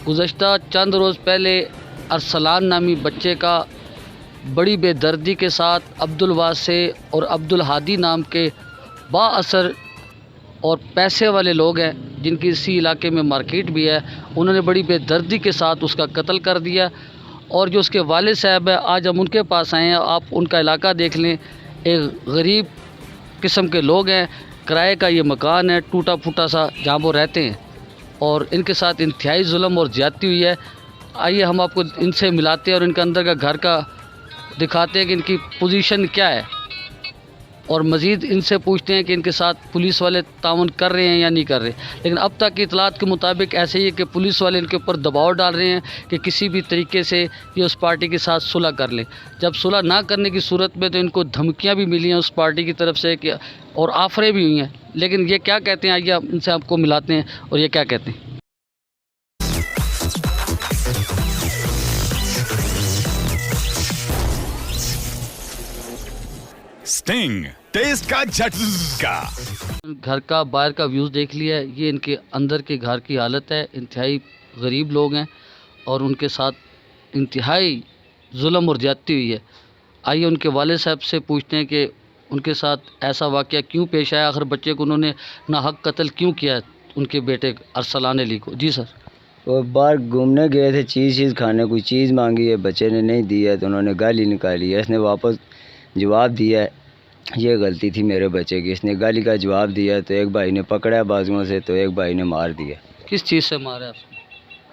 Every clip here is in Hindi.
गुज़श्ता चंद रोज़ पहले अरसलान नामी बच्चे का बड़ी बेदर्दी के साथ अब्दुल वासे और अब्दुल हादी नाम के बाअसर और पैसे वाले लोग हैं जिनकी इसी इलाके में मार्केट भी है, उन्होंने बड़ी बेदर्दी के साथ उसका कत्ल कर दिया। और जो उसके वालिद साहब है, आज हम उनके पास आए हैं। आप उनका इलाका देख लें, एक गरीब किस्म के लोग हैं, किराए का ये मकान है टूटा फूटा सा जहाँ वो रहते हैं, और इनके साथ इंतहाई जुल्म और ज़्यादती हुई है। आइए हम आपको इनसे मिलाते हैं और इनके अंदर का घर का दिखाते हैं कि इनकी पोजीशन क्या है, और मज़ीद इनसे पूछते हैं कि इनके साथ पुलिस वाले ताउन कर रहे हैं या नहीं कर रहे। लेकिन अब तक की इतलात के मुताबिक ऐसे ही है कि पुलिस वाले इनके ऊपर दबाव डाल रहे हैं कि किसी भी तरीके से ये उस पार्टी के साथ सुलह कर लें। जब सुलह ना करने की सूरत में तो इनको धमकियां भी मिली हैं उस पार्टी की तरफ से कि और आफरें भी हुई हैं। लेकिन ये क्या कहते हैं, आइए आप इनसे आपको मिलाते हैं और ये क्या कहते हैं। स्टिंग, टेस्ट का झटका। घर का बाहर का व्यूज़ देख लिया है, ये इनके अंदर के घर की हालत है। इंतहाई गरीब लोग हैं और उनके साथ इंतहाई जुल्म और ज़्यादती हुई है। आइए उनके वालिद साहब से पूछते हैं कि उनके साथ ऐसा वाक़या क्यों पेश आया, आखिर बच्चे को उन्होंने नाहक कत्ल क्यों किया है उनके बेटे अरसलान अली को। जी सर। वो बाहर घूमने गए थे, चीज़ खाने, कोई चीज़ मांगी है, बच्चे ने नहीं दिया तो उन्होंने गाली निकाली है। इसने वापस जवाब दिया है, ये गलती थी मेरे बच्चे की। इसने गाली का जवाब दिया तो एक भाई ने पकड़ा बाजुओं से, तो एक भाई ने मार दिया। किस चीज़ से मारा है आपने?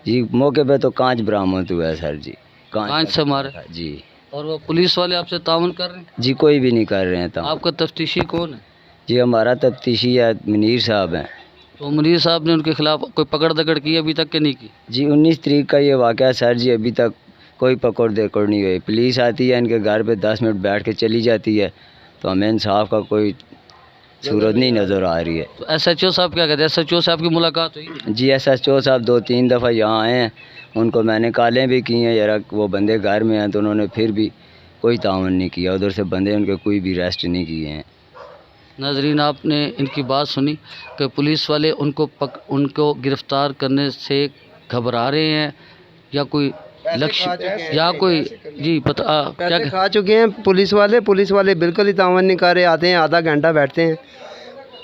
जी मौके पे तो कांच बरामद हुआ है सर जी। कांच से मारा जी। और वो पुलिस वाले आपसे ताउन कर रहे हैं? जी कोई भी नहीं कर रहे हैं ताउन। आपका तफ्तीशी कौन है? जी हमारा तफ्तीशी है मुनीर साहब हैं। तो मुनीर साहब ने उनके खिलाफ कोई पकड़ दकड़ की अभी तक के नहीं की? जी 19 तारीख का ये वाक़या सर जी, अभी तक कोई पकड़ दकड़ नहीं हुई। पुलिस आती है इनके घर पे 10 मिनट बैठ के चली जाती है, तो हमें इंसाफ का कोई सूरत नहीं नज़र आ रही है। तो SHO साहब क्या कहते हैं? SHO साहब की मुलाकात हुई? जी SHO साहब 2-3 दफ़ा यहाँ आए हैं, उनको मैंने कॉलें भी की हैं यार वो बंदे घर में हैं, तो उन्होंने फिर भी कोई ताउन नहीं किया। उधर से बंदे उनके कोई भी रेस्ट नहीं किए हैं। नाजरीन, आपने इनकी बात सुनी कि पुलिस वाले उनको गिरफ़्तार करने से घबरा रहे हैं या कोई लक्ष्य या कोई जी पता क्या खा चुके हैं पुलिस वाले बिल्कुल ही तावन नहीं कर रहे। आते हैं, आधा घंटा बैठते हैं,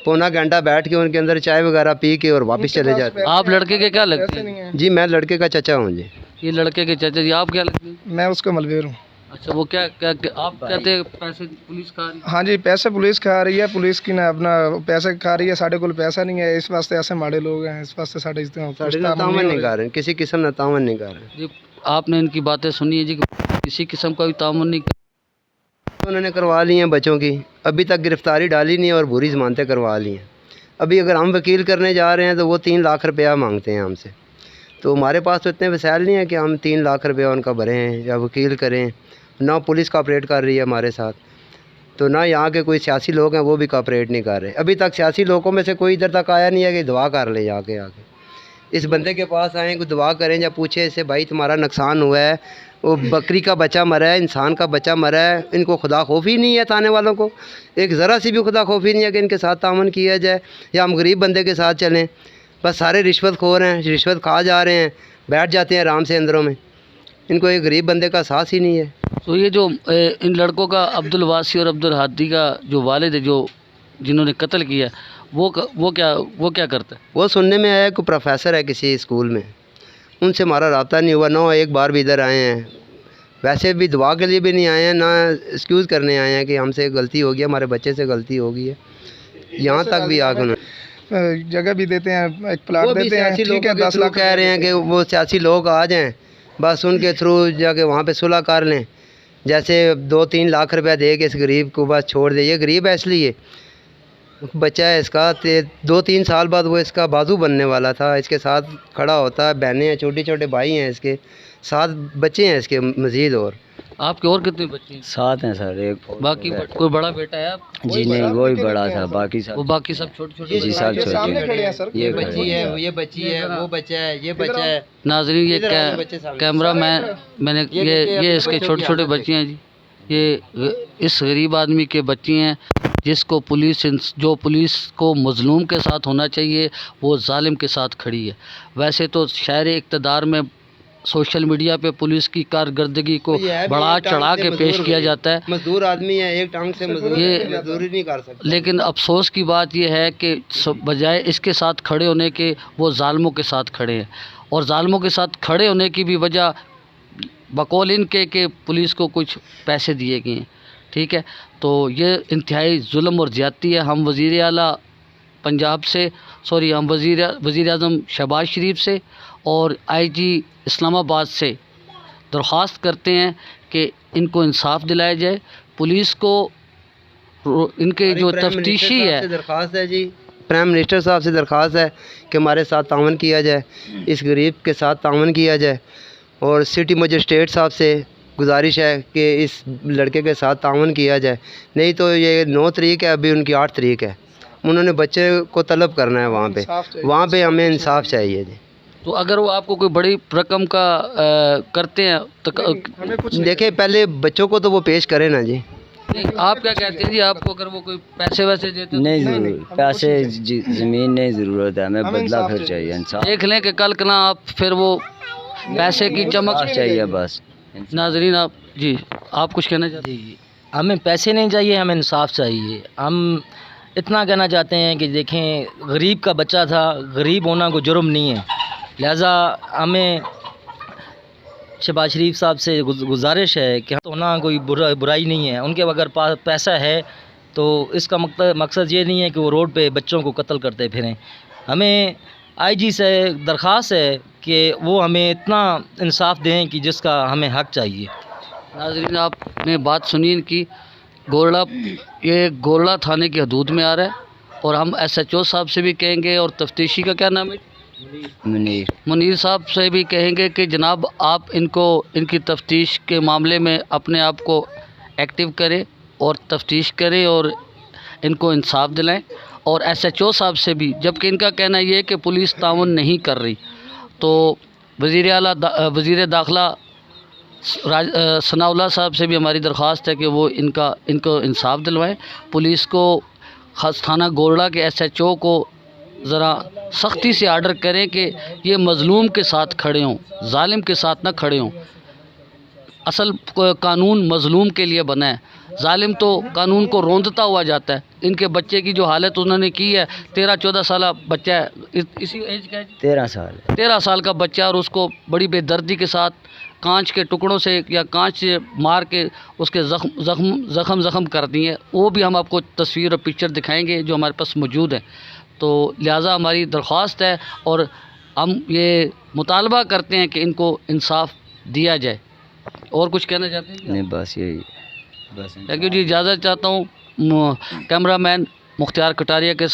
पौना घंटा बैठ के उनके अंदर चाय वगैरह पी के और वापस चले जाते हैं। आप लड़के के क्या लगते हैं? जी मैं लड़के का चचा हूँ जी। ये लड़के के चाचा जी, आप क्या लगते हैं? मैं उसका मलबेर हूँ। अच्छा, वो क्या आप कहते हैं पैसे पुलिस खा रही है? हाँ जी, पैसे पुलिस खा रही है, पुलिस की ना अपना पैसे खा रही है। साढ़े को पैसा नहीं है, इस वास्ते ऐसे माड़े लोग हैं, इस वास्ते साढ़े तावन नहीं कर रहे, किसी किस्म ना तावन नहीं कर रहे। जी आपने इनकी बातें सुनी है जी, किसी किस्म का भी तामुन नहीं कर। उन्होंने करवा ली हैं बच्चों की, अभी तक गिरफ़्तारी डाली नहीं और बुरी ज़मानतें करवा ली हैं। अभी अगर हम वकील करने जा रहे हैं तो वो 3 लाख रुपया मांगते हैं हमसे, तो हमारे पास तो इतने वसाइल नहीं है कि हम 3 लाख रुपया उनका भरें या वकील करें। ना पुलिस कॉपरेट कर रही है हमारे साथ, तो ना यहाँ के कोई सियासी लोग हैं वो भी कॉपरेट नहीं कर रहे। अभी तक सियासी लोगों में से कोई इधर तक आया नहीं है कि दुआ कर ले जाके आके इस बंदे के पास आएँ, कोई दुआ करें या पूछे इससे भाई तुम्हारा नुकसान हुआ है, वो बकरी का बच्चा मरा है, इंसान का बच्चा मरा है। इनको खुदा खौफी नहीं है, थाने वालों को एक ज़रा सी भी खुदा खौफी नहीं है कि इनके साथ तामन किया जाए या हम गरीब बंदे के साथ चलें। बस सारे रिश्वत खोर हैं, रिश्वत खा जा रहे हैं, बैठ जाते हैं आराम से अंदरों में। इनको एक गरीब बंदे का साथ ही नहीं है। तो ये जो इन लड़कों का अब्दुल वासी और अब्दुल हादी का जो वालिद है, जो जिन्होंने कत्ल किया, वो क्या करता है? वो सुनने में आया कि प्रोफेसर है किसी स्कूल में, उनसे हमारा रब्ता नहीं हुआ, ना एक बार भी इधर आए हैं। वैसे भी दुआ के लिए भी नहीं आए हैं, ना एक्सक्यूज़ करने आए हैं कि हमसे गलती हो गई, हमारे बच्चे से गलती हो गई है। यहाँ तक भी आगे उन्होंने जगह भी देते हैं, एक प्लाट देते हैं, ठीक है 10 लाख कह रहे हैं कि वो सियासी लोग आ जाएँ, बस उनके थ्रू जाके वहाँ पे सुलह कर लें। जैसे 2-3 लाख रुपया दे के इस गरीब को बस छोड़ दे। ये गरीब है इसलिए, बच्चा है इसका, 2-3 साल बाद वो इसका बाजू बनने वाला था, इसके साथ खड़ा होता है। बहनें हैं, छोटे छोटे भाई हैं, इसके 7 बच्चे हैं इसके मज़ीद। और आपके और कितने बच्चे हैं? 7 हैं सर। एक बाकी कोई बड़ा बेटा है आप? जी नहीं, वो ही बड़ा था, बाकी सब बाकी सब छोटे जी सब छोटे। ये बच्ची है, ये बच्ची है, वो बच्चा है, ये बच्चा है। नाज़रीन, ये कैमरा मैंने ये इसके छोटे छोटे बच्चे हैं जी। ये इस गरीब आदमी के बच्चे हैं। जिसको जो पुलिस को मज़लूम के साथ होना चाहिए वो जालिम के साथ खड़ी है। वैसे तो शहर इक़्तिदार में सोशल मीडिया पे पुलिस की कारकर्दगी को बढ़ा चढ़ा के पेश किया जाता है। मजदूर आदमी है, एक टांग से मजदूरी नहीं कर सकता। लेकिन अफसोस की बात यह है कि बजाय इसके साथ खड़े होने के वो जालिमों के साथ खड़े हैं, और जालिमों के साथ खड़े होने की भी वजह बकौल इनके कि पुलिस को कुछ पैसे दिए गए हैं। ठीक है, तो ये इंतहाई जुल्म और ज़्यादती है। हम वज़ीर आला पंजाब से हम वज़ीर आज़म शहबाज शरीफ से और आईजी इस्लामाबाद से दरख्वास्त करते हैं कि इनको इंसाफ दिलाया जाए। पुलिस को इनके जो तफ्तीशी है, दरख्वास्त है जी, प्राइम मिनिस्टर साहब से दरख्वास्त है कि हमारे साथ तावन किया जाए, इस गरीब के साथ तावन किया जाए। और सिटी मजिस्ट्रेट साहब से गुजारिश है कि इस लड़के के साथ तावन किया जाए, नहीं तो ये 9 तारीख है, अभी उनकी 8 तारीख है। उन्होंने बच्चे को तलब करना है वहाँ पे हमें इंसाफ चाहिए जी। तो अगर वो आपको कोई बड़ी रकम का करते हैं तो देखिए पहले बच्चों को तो वो पेश करें ना जी। नहीं, आप क्या कहते हैं जी? आपको अगर वो कोई पैसे वैसे देते तो नहीं ज़रूर पैसे ज़मीन नहीं ज़रूरत है, हमें बदला फिर चाहिए, इंसाफ देख लें कि कल ना आप फिर वो पैसे की चमक चाहिए बस। नाजरीन आप जी आप कुछ कहना चाहते हैं? हमें पैसे नहीं चाहिए, हमें इंसाफ चाहिए। हम इतना कहना चाहते हैं कि देखें, गरीब का बच्चा था, गरीब होना कोई जुर्म नहीं है, लिहाजा हमें शहबाज शरीफ साहब से गुजारिश है कि होना कोई बुराई नहीं है। उनके अगर पास पैसा है तो इसका मकसद ये नहीं है कि वो रोड पे बच्चों को कत्ल करते फिरें। हमें आईजी से दरख्वास्त है कि वो हमें इतना इंसाफ दें कि जिसका हमें हक़ चाहिए। नाज़रीन आपने बात सुनी इनकी। ये गोरड़ा थाने की हदूद में आ रहा है, और हम SHO साहब से भी कहेंगे और तफ्तीशी का क्या नाम है, मुनीर साहब से भी कहेंगे कि जनाब आप इनकी तफ्तीश के मामले में अपने आप को एक्टिव करें और तफ्तीश करें और इनको इंसाफ दिलाएं। और SHO साहब से भी, जबकि इनका कहना ये है कि पुलिस ताउन नहीं कर रही, तो वज़ीर दाखिला सनाउल्लाह साहब से भी हमारी दरख्वास्त है कि वो इनको इंसाफ दिलवाएं। पुलिस को ख़ास थाना गोरड़ा के SHO को ज़रा सख्ती से आर्डर करें कि ये मज़लूम के साथ खड़े हों, जालिम के साथ ना खड़े हों। असल कानून मज़लूम के लिए बना है, जालिम तो कानून को रोंदता हुआ जाता है। इनके बच्चे की जो हालत उन्होंने की है, 13-14 साल बच्चा है, इसी एज का है 13 साल का बच्चा, और उसको बड़ी बेदर्दी के साथ कांच के टुकड़ों से या कांच से मार के उसके ज़ख्म कर दिए। वो भी हम आपको तस्वीर और पिक्चर दिखाएंगे जो हमारे पास मौजूद है। तो लिहाजा हमारी दरख्वास्त है और हम ये मुतालबा करते हैं कि इनको इंसाफ दिया जाए। और कुछ कहना चाहते हैं? नहीं बस यही, बस थैंक यू जी। इजाज़त चाहता हूँ कैमरामैन मुख्तियार कटारिया के साथ।